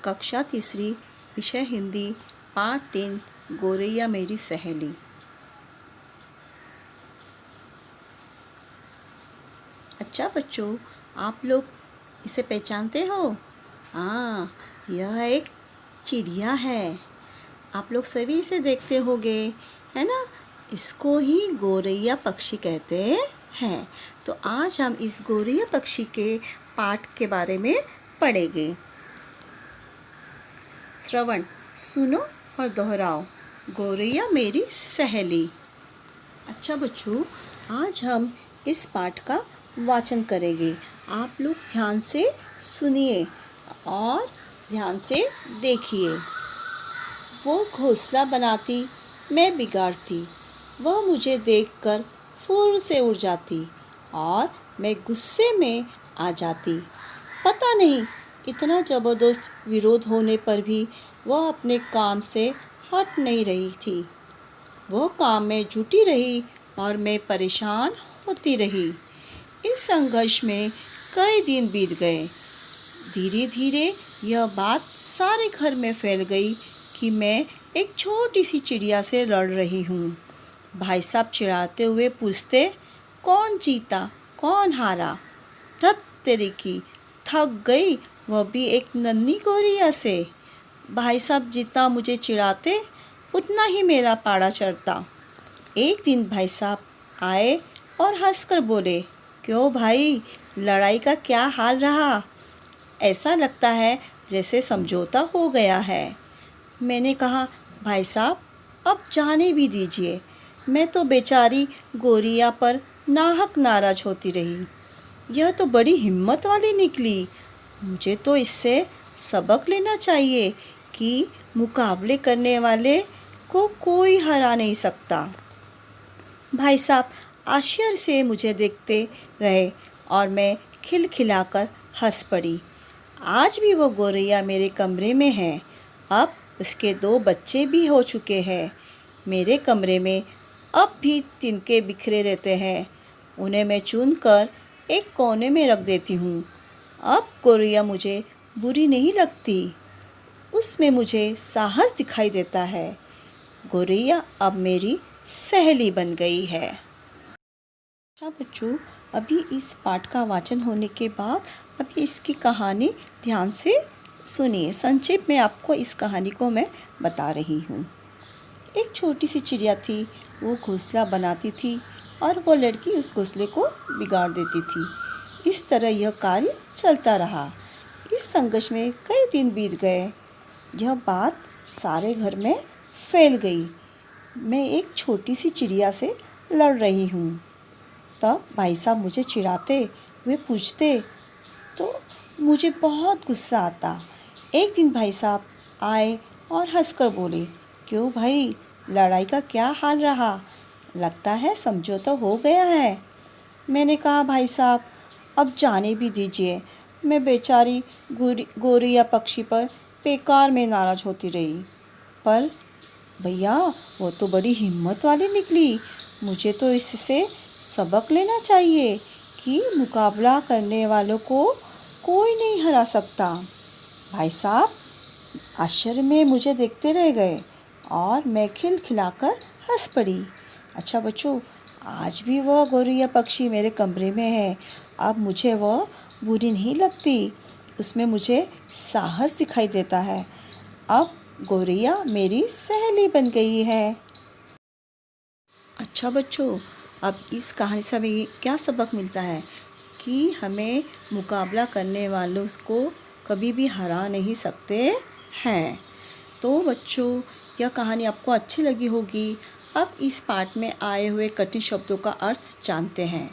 कक्षा तीसरी, विषय हिंदी, पाठ 3, गोरैया मेरी सहेली। अच्छा बच्चों, आप लोग इसे पहचानते हो? हाँ, यह एक चिड़िया है। आप लोग सभी इसे देखते होंगे, है ना? इसको ही गोरैया पक्षी कहते हैं। तो आज हम इस गोरैया पक्षी के पाठ के बारे में पढ़ेंगे। श्रवण, सुनो और दोहराओ। गोरैया मेरी सहेली। अच्छा बच्चों, आज हम इस पाठ का वाचन करेंगे। आप लोग ध्यान से सुनिए और ध्यान से देखिए। वो घोंसला बनाती, मैं बिगाड़ती। वह मुझे देखकर फुर से उड़ जाती और मैं गुस्से में आ जाती। पता नहीं इतना ज़बरदस्त विरोध होने पर भी वह अपने काम से हट नहीं रही थी। वह काम में जुटी रही और मैं परेशान होती रही। इस संघर्ष में कई दिन बीत गए। धीरे धीरे यह बात सारे घर में फैल गई कि मैं एक छोटी सी चिड़िया से लड़ रही हूँ। भाई साहब चिढ़ाते हुए पूछते, कौन जीता कौन हारा? धत तेरी की, थक गई वह भी एक नन्ही गोरैया से। भाई साहब जितना मुझे चिढ़ाते उतना ही मेरा पारा चढ़ता। एक दिन भाई साहब आए और हंसकर बोले, क्यों भाई, लड़ाई का क्या हाल रहा? ऐसा लगता है जैसे समझौता हो गया है। मैंने कहा, भाई साहब अब जाने भी दीजिए। मैं तो बेचारी गोरैया पर नाहक नाराज होती रही। यह तो बड़ी हिम्मत वाली निकली। मुझे तो इससे सबक लेना चाहिए कि मुकाबले करने वाले को कोई हरा नहीं सकता। भाई साहब आश्चर्य से मुझे देखते रहे और मैं खिलखिलाकर हंस पड़ी। आज भी वो गोरैया मेरे कमरे में है। अब उसके 2 बच्चे भी हो चुके हैं। मेरे कमरे में अब भी तिनके बिखरे रहते हैं। उन्हें मैं चुनकर एक कोने में रख देती हूँ। अब गोरैया मुझे बुरी नहीं लगती। उसमें मुझे साहस दिखाई देता है। गोरैया अब मेरी सहेली बन गई है। अच्छा बच्चों, अभी इस पाठ का वाचन होने के बाद अभी इसकी कहानी ध्यान से सुनिए। संक्षेप में आपको इस कहानी को मैं बता रही हूँ। एक छोटी सी चिड़िया थी। वो घोंसला बनाती थी और वो लड़की उस घोंसले को बिगाड़ देती थी। इस तरह यह कार्य चलता रहा। इस संघर्ष में कई दिन बीत गए। यह बात सारे घर में फैल गई। मैं एक छोटी सी चिड़िया से लड़ रही हूँ। तब भाई साहब मुझे चिढ़ाते, वे पूछते तो मुझे बहुत गुस्सा आता। एक दिन भाई साहब आए और हंसकर बोले, क्यों भाई, लड़ाई का क्या हाल रहा? लगता है समझौता हो गया है। मैंने कहा, भाई साहब अब जाने भी दीजिए। मैं बेचारी गोरैया पक्षी पर बेकार में नाराज होती रही। पर भैया वो तो बड़ी हिम्मत वाली निकली। मुझे तो इससे सबक लेना चाहिए कि मुकाबला करने वालों को कोई नहीं हरा सकता। भाई साहब आश्चर्य में मुझे देखते रह गए और मैं खिलखिलाकर हंस पड़ी। अच्छा बच्चों, आज भी वह गोरैया पक्षी मेरे कमरे में है। अब मुझे वह बुरी नहीं लगती। उसमें मुझे साहस दिखाई देता है। अब गोरैया मेरी सहेली बन गई है। अच्छा बच्चों, अब इस कहानी से हमें क्या सबक मिलता है कि हमें मुकाबला करने वालों को कभी भी हरा नहीं सकते हैं। तो बच्चों, यह कहानी आपको अच्छी लगी होगी। अब इस पाठ में आए हुए कठिन शब्दों का अर्थ जानते हैं।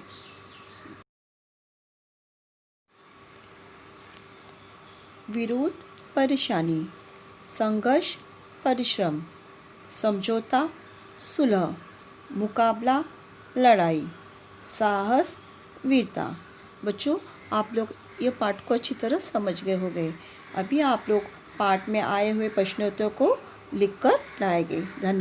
विरोध, परेशानी। संघर्ष, परिश्रम। समझौता, सुलह। मुकाबला, लड़ाई। साहस, वीरता। बच्चों, आप लोग ये पाठ को अच्छी तरह समझ गए होंगे। अभी आप लोग पाठ में आए हुए प्रश्नोत्तरों को लिखकर लाएंगे। धन्यवाद।